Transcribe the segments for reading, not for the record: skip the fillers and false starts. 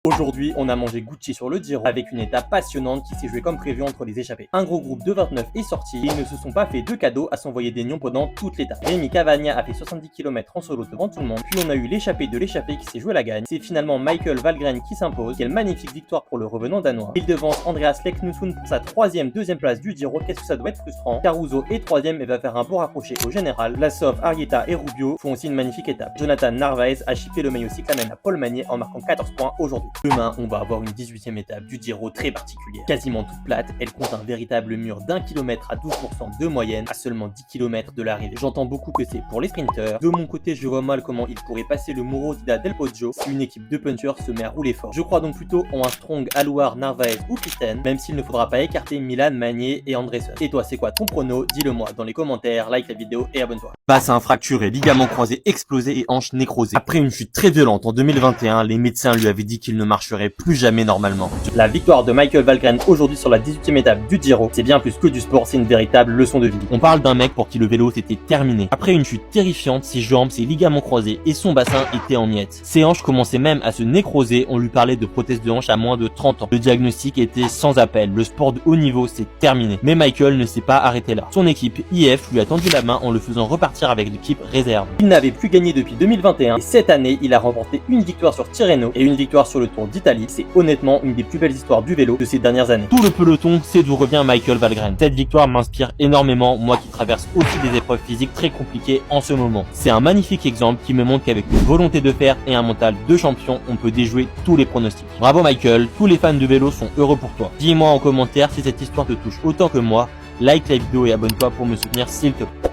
Aujourd'hui, on a mangé Gucci sur le Giro avec une étape passionnante qui s'est jouée comme prévu entre les échappés. Un gros groupe de 29 est sorti et ils ne se sont pas fait de cadeaux à s'envoyer des nions pendant toute l'étape. Rémi Cavagna a fait 70 km en solo devant tout le monde, puis on a eu l'échappée de l'échappée qui s'est joué la gagne. C'est finalement Michael Valgren qui s'impose. Quelle magnifique victoire pour le revenant danois. Il devance Andreas Leknessund pour sa deuxième place du Giro. Qu'est-ce que ça doit être frustrant. Caruso est troisième et va faire un bon rapproché au général. Vlasov, Arrieta et Rubio font aussi une magnifique étape. Jonathan Narvaez a chiffré le maillot cyclamen à Paul Magnier en marquant 14 points aujourd'hui. Demain, on va avoir une 18e étape du Giro très particulière. Quasiment toute plate, elle compte un véritable mur d'1 km à 12% de moyenne à seulement 10 km de l'arrivée. J'entends beaucoup que c'est pour les sprinteurs. De mon côté, je vois mal comment il pourrait passer le Muro Del Poggio si une équipe de punchers se met à rouler fort. Je crois donc plutôt en un strong Alouar, Narvaez ou Pisten, même s'il ne faudra pas écarter Milan, Magnier et Andresen. Et toi, c'est quoi ton prono? Dis-le moi dans les commentaires, like la vidéo et abonne-toi. Bassin fracturé, ligament croisé explosé et hanche nécrosée. Après une chute très violente en 2021, les médecins lui avaient dit qu'il ne marcherait plus jamais normalement. La victoire de Michael Valgren aujourd'hui sur la 18e étape du Giro, c'est bien plus que du sport, c'est une véritable leçon de vie. On parle d'un mec pour qui le vélo s'était terminé. Après une chute terrifiante, ses jambes, ses ligaments croisés et son bassin étaient en miettes. Ses hanches commençaient même à se nécroser, on lui parlait de prothèse de hanche à moins de 30 ans. Le diagnostic était sans appel, le sport de haut niveau c'est terminé. Mais Michael ne s'est pas arrêté là. Son équipe IF lui a tendu la main en le faisant repartir avec l'équipe réserve. Il n'avait plus gagné depuis 2021 et cette année, il a remporté une victoire sur Tirreno et une victoire sur le Tour d'Italie. C'est honnêtement une des plus belles histoires du vélo de ces dernières années. Tout le peloton sait d'où revient Michael Valgren. Cette victoire m'inspire énormément, moi qui traverse aussi des épreuves physiques très compliquées en ce moment. C'est un magnifique exemple qui me montre qu'avec une volonté de faire et un mental de champion, on peut déjouer tous les pronostics. Bravo Michael, tous les fans de vélo sont heureux pour toi. Dis-moi en commentaire si cette histoire te touche autant que moi, like la vidéo et abonne-toi pour me soutenir s'il te plaît.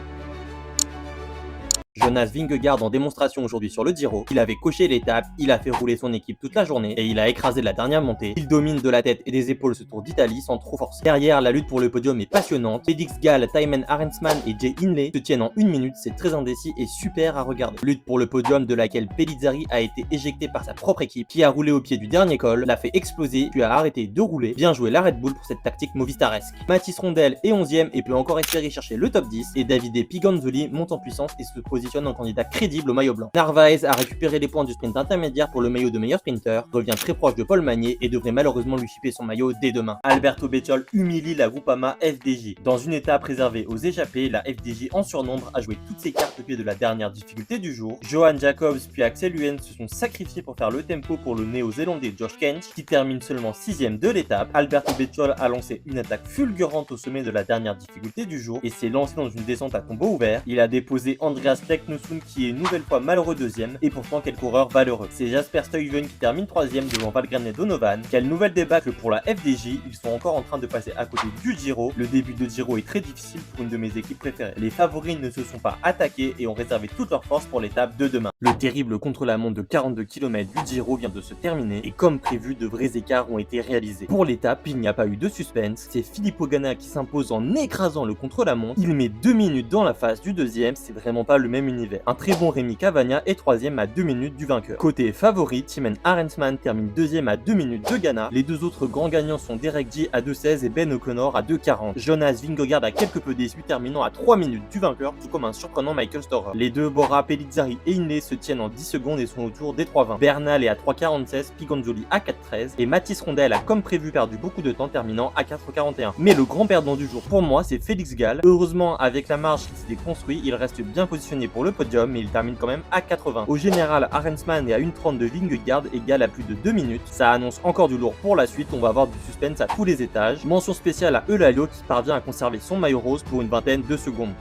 Jonas Vingegaard en démonstration aujourd'hui sur le Giro. Il avait coché l'étape, il a fait rouler son équipe toute la journée et il a écrasé la dernière montée. Il domine de la tête et des épaules ce Tour d'Italie sans trop forcer. Derrière, la lutte pour le podium est passionnante. Felix Gall, Thymen Arensman et Jay Hindley se tiennent en 1 minute, c'est très indécis et super à regarder. Lutte pour le podium de laquelle Pellizzari a été éjecté par sa propre équipe, qui a roulé au pied du dernier col, l'a fait exploser, puis a arrêté de rouler. Bien joué la Red Bull pour cette tactique movistaresque. Mathis Rondel est 11e et peut encore espérer chercher le top 10 et Davide Piganzoli monte en puissance et se positionne en candidat crédible au maillot blanc. Narvaez a récupéré les points du sprint intermédiaire pour le maillot de meilleur sprinter, revient très proche de Paul Magnier et devrait malheureusement lui chipper son maillot dès demain. Alberto Bettiol humilie la Groupama FDJ. Dans une étape réservée aux échappés, la FDJ en surnombre a joué toutes ses cartes au pied de la dernière difficulté du jour. Johan Jacobs puis Axel Huyen se sont sacrifiés pour faire le tempo pour le néo-zélandais Josh Kench qui termine seulement 6ème de l'étape. Alberto Bettiol a lancé une attaque fulgurante au sommet de la dernière difficulté du jour et s'est lancé dans une descente à tombeau ouvert. Il a déposé Andreas Leknessund qui est une nouvelle fois malheureux deuxième et pourtant quel coureur valeureux. C'est Jasper Stuyven qui termine 3ème devant Valgren et Donovan. Quelle nouvelle débâcle pour la FDJ, ils sont encore en train de passer à côté du Giro. Le début de Giro est très difficile pour une de mes équipes préférées. Les favoris ne se sont pas attaqués et ont réservé toute leur force pour l'étape de demain. Le terrible contre-la-montre de 42 km du Giro vient de se terminer et comme prévu, de vrais écarts ont été réalisés. Pour l'étape, il n'y a pas eu de suspense, c'est Filippo Ganna qui s'impose en écrasant le contre-la-montre. Il met 2 minutes dans la face du deuxième, c'est vraiment pas le même univers. Un très bon Rémi Cavagna est 3ème à 2 minutes du vainqueur. Côté favori, Thymen Arensman termine 2ème à 2 minutes de Ganna. Les deux autres grands gagnants sont Derek J à 2,16 et Ben O'Connor à 2,40. Jonas Vingegaard a quelque peu déçu, terminant à 3 minutes du vainqueur, tout comme un surprenant Michael Storer. Les deux Bora, Pellizzari et Hindley se tiennent en 10 secondes et sont autour des 3,20. Bernal est à 3,46, Piganzoli à 4,13 et Mathis Rondel a comme prévu perdu beaucoup de temps, terminant à 4,41. Mais le grand perdant du jour pour moi, c'est Felix Gall. Heureusement, avec la marge qu'il s'était construit, il reste bien positionné pour le podium, mais il termine quand même à 80. Au général, Arensman est à 1,30 de Vingegaard et Gall à plus de 2 minutes. Ça annonce encore du lourd pour la suite, on va avoir du suspense à tous les étages. Mention spéciale à Eulalia qui parvient à conserver son maillot rose pour une vingtaine de secondes.